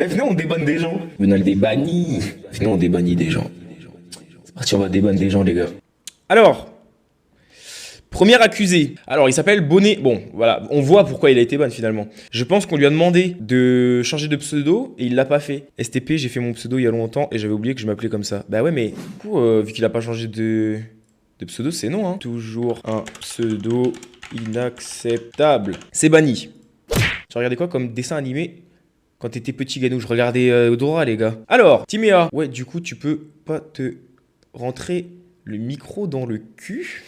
Eh, venez, on débanne des gens. Venez, on les bannit. Venez, on débannit des gens. C'est parti, on va débanner des gens, les gars. Alors, premier accusé. Alors, il s'appelle Bonnet. Bon, voilà, on voit pourquoi il a été ban finalement. Je pense qu'on lui a demandé de changer de pseudo et il l'a pas fait. STP, j'ai fait mon pseudo il y a longtemps et j'avais oublié que je m'appelais comme ça. Bah ouais, mais du coup, vu qu'il a pas changé de pseudo, c'est non, hein. Toujours un pseudo inacceptable. C'est banni. Tu regardais quoi comme dessin animé quand t'étais petit, Ganou? Je regardais Dora, les gars. Alors, Timéa. Ouais, du coup, tu peux pas te rentrer le micro dans le cul.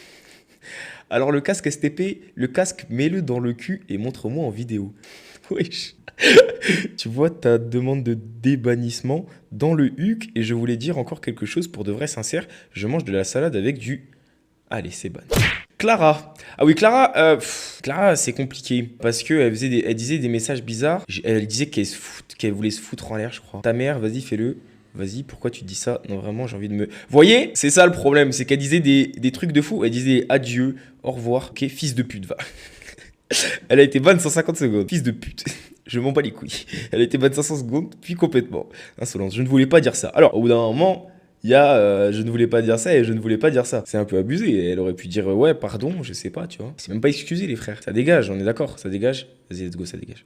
Alors, le casque STP, le casque, mets-le dans le cul et montre-moi en vidéo. Wesh. Tu vois ta demande de débannissement dans le huc et je voulais dire encore quelque chose pour de vrai sincère. Je mange de la salade avec du... Allez, c'est ban. Clara. Ah oui, Clara, Clara, c'est compliqué parce que elle disait des messages bizarres. Elle disait qu'elle voulait se foutre en l'air, je crois. Ta mère, vas-y, fais-le. Vas-y, pourquoi tu dis ça? Non, vraiment, j'ai envie de me... Voyez, c'est ça le problème, c'est qu'elle disait des trucs de fou. Elle disait adieu, au revoir. Ok, fils de pute, va. Elle a été ban 150 secondes. Fils de pute. Je m'en bats les couilles. Elle a été ban 500 secondes, puis complètement. Insolence. Je ne voulais pas dire ça. Alors, au bout d'un moment... Il y a je ne voulais pas dire ça et je ne voulais pas dire ça. C'est un peu abusé. Elle aurait pu dire ouais, pardon, je sais pas, tu vois. C'est même pas excusé, les frères. Ça dégage, on est d'accord, ça dégage. Vas-y, let's go, ça dégage.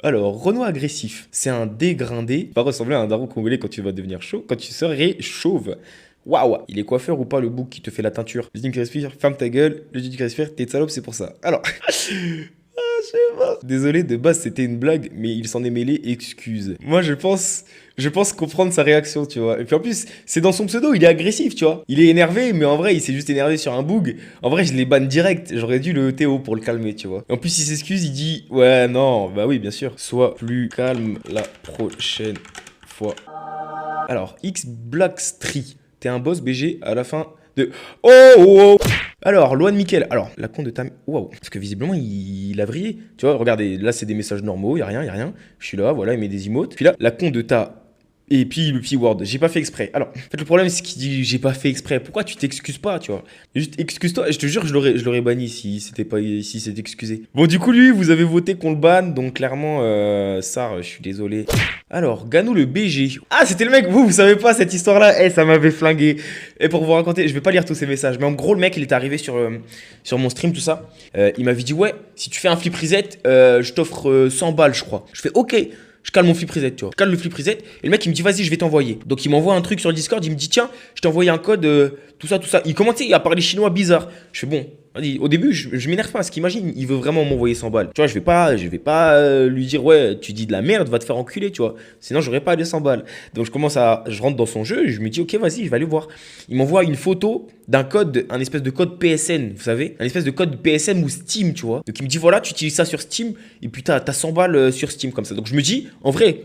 Alors, Renoir agressif, c'est un dégradé. Va ressembler à un daron congolais quand tu vas devenir chaud, quand tu serais chauve. Waouh, il est coiffeur ou pas le bouc qui te fait la teinture? Le qui respire, ferme ta gueule. Le qui respire, t'es de salope, c'est pour ça. Alors. Je sais pas. Désolé, de base c'était une blague, mais il s'en est mêlé, excuse. Moi je pense comprendre sa réaction, tu vois. Et puis en plus, c'est dans son pseudo, il est agressif, tu vois. Il est énervé, mais en vrai, il s'est juste énervé sur un bug. En vrai, je l'ai ban direct. J'aurais dû le Théo pour le calmer, tu vois. Et en plus, il s'excuse, il dit ouais, non, bah oui, bien sûr. Sois plus calme la prochaine fois. Alors, X Blackstreet, t'es un boss BG à la fin de... Oh, oh, oh. Alors, Loan Mickel. Alors, la con de ta... Waouh. Parce que visiblement, il a vrillé. Tu vois, regardez, là, c'est des messages normaux. Y a rien, y a rien. Je suis là, voilà, il met des emotes. Puis là, la con de ta... Et puis le petit word, j'ai pas fait exprès. Alors, en fait, le problème, c'est qu'il dit j'ai pas fait exprès. Pourquoi tu t'excuses pas, tu vois? Juste excuse-toi. Je te jure, je l'aurais banni si c'était pas, si c'était excusé. Bon, du coup, lui, vous avez voté qu'on le banne. Donc, clairement, Sar, je suis désolé. Alors, Ganou le BG. Ah, c'était le mec, vous savez pas cette histoire-là. Eh, ça m'avait flingué. Et pour vous raconter, je vais pas lire tous ces messages. Mais en gros, le mec, il est arrivé sur mon stream, tout ça. Il m'avait dit, ouais, si tu fais un flip reset, je t'offre 100 balles, je crois. Je fais, ok. Je cale mon flip reset, tu vois. Je cale le flip reset. Et le mec, il me dit, vas-y, je vais t'envoyer. Donc, il m'envoie un truc sur le Discord. Il me dit, tiens, je t'ai envoyé un code, tout ça, tout ça. Il commençait à parler chinois bizarre. Je fais, bon, vas-y. Au début, je m'énerve pas parce qu'imagine, il veut vraiment m'envoyer 100 balles. Tu vois, je vais pas lui dire, ouais, tu dis de la merde, va te faire enculer, tu vois. Sinon, j'aurais pas les 100 balles. Donc, je rentre dans son jeu. Et je me dis, ok, vas-y, je vais aller voir. Il m'envoie une photo d'un code, un espèce de code PSN, vous savez, un espèce de code PSN ou Steam, tu vois. Donc, il me dit, voilà, tu utilises ça sur Steam. Et puis, t'as 100 balles sur Steam comme ça. Donc, je me dis, en vrai,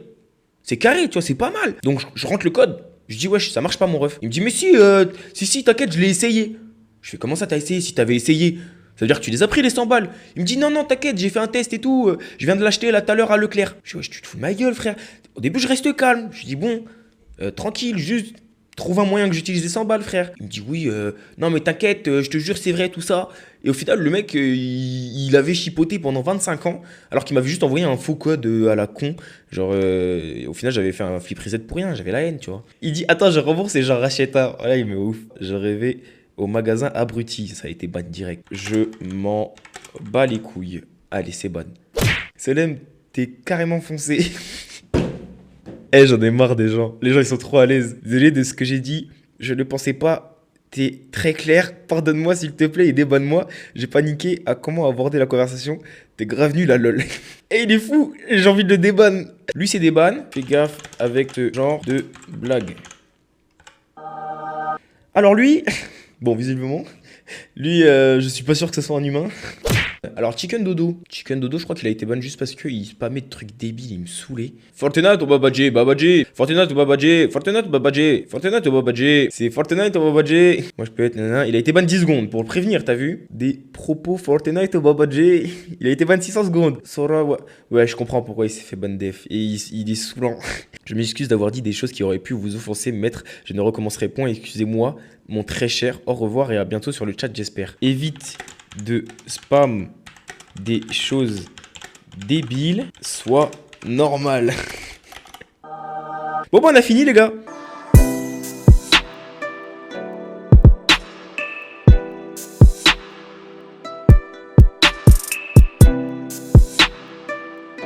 c'est carré, tu vois, c'est pas mal. Donc, je rentre le code. Je dis, wesh, ça marche pas, mon ref. Il me dit, mais si, t'inquiète, je l'ai essayé. Je fais, comment ça, t'as essayé? Si t'avais essayé, ça veut dire que tu les as pris, les 100 balles. Il me dit, non, t'inquiète, j'ai fait un test et tout. Je viens de l'acheter là tout à l'heure à Leclerc. Je dis, wesh, tu te fous de ma gueule, frère. Au début, je reste calme. Je dis, bon, tranquille, juste trouve un moyen que j'utilise les 100 balles, frère. Il me dit, oui, non, mais t'inquiète, je te jure, c'est vrai, tout ça. Et au final, le mec, il avait chipoté pendant 25 ans, alors qu'il m'avait juste envoyé un faux code à la con. Genre, au final, j'avais fait un flip reset pour rien, j'avais la haine, tu vois. Il dit, attends, je rembourse et j'en rachète un. Voilà, il me ouf. Je rêvais au magasin abruti, ça a été ban direct. Je m'en bats les couilles. Allez, c'est ban. Selem, t'es carrément foncé. Eh, j'en ai marre des gens. Les gens, ils sont trop à l'aise. Désolé de ce que j'ai dit. Je ne pensais pas. T'es très clair. Pardonne-moi, s'il te plaît, et débanne-moi. J'ai paniqué à comment aborder la conversation. T'es grave nul à lol. Et il est fou. J'ai envie de le déban. Lui, c'est déban. Fais gaffe avec ce genre de blague. Alors lui... Bon, visiblement... Lui, je suis pas sûr que ce soit un humain. Alors, Chicken Dodo. Chicken Dodo, je crois qu'il a été ban juste parce qu'il spammait de trucs débiles, il me saoulait. Fortnite ou Babadji, Babadji. Fortnite ou Babadji, Fortnite ou Babadji. Fortnite ou Babadji. C'est Fortnite ou Babadji. Moi, je peux être nanana. Il a été ban 10 secondes pour le prévenir, t'as vu? Des propos Fortnite ou Babadji. Il a été ban 600 secondes. Sora, ouais, je comprends pourquoi il s'est fait ban def. Et il est saoulant. Je m'excuse d'avoir dit des choses qui auraient pu vous offenser, maître. Je ne recommencerai point, excusez-moi, mon très cher. Au revoir et à bientôt sur le chat, j'espère. Évite de spam des choses débiles, soit normal. Bon, bah, on a fini, les gars.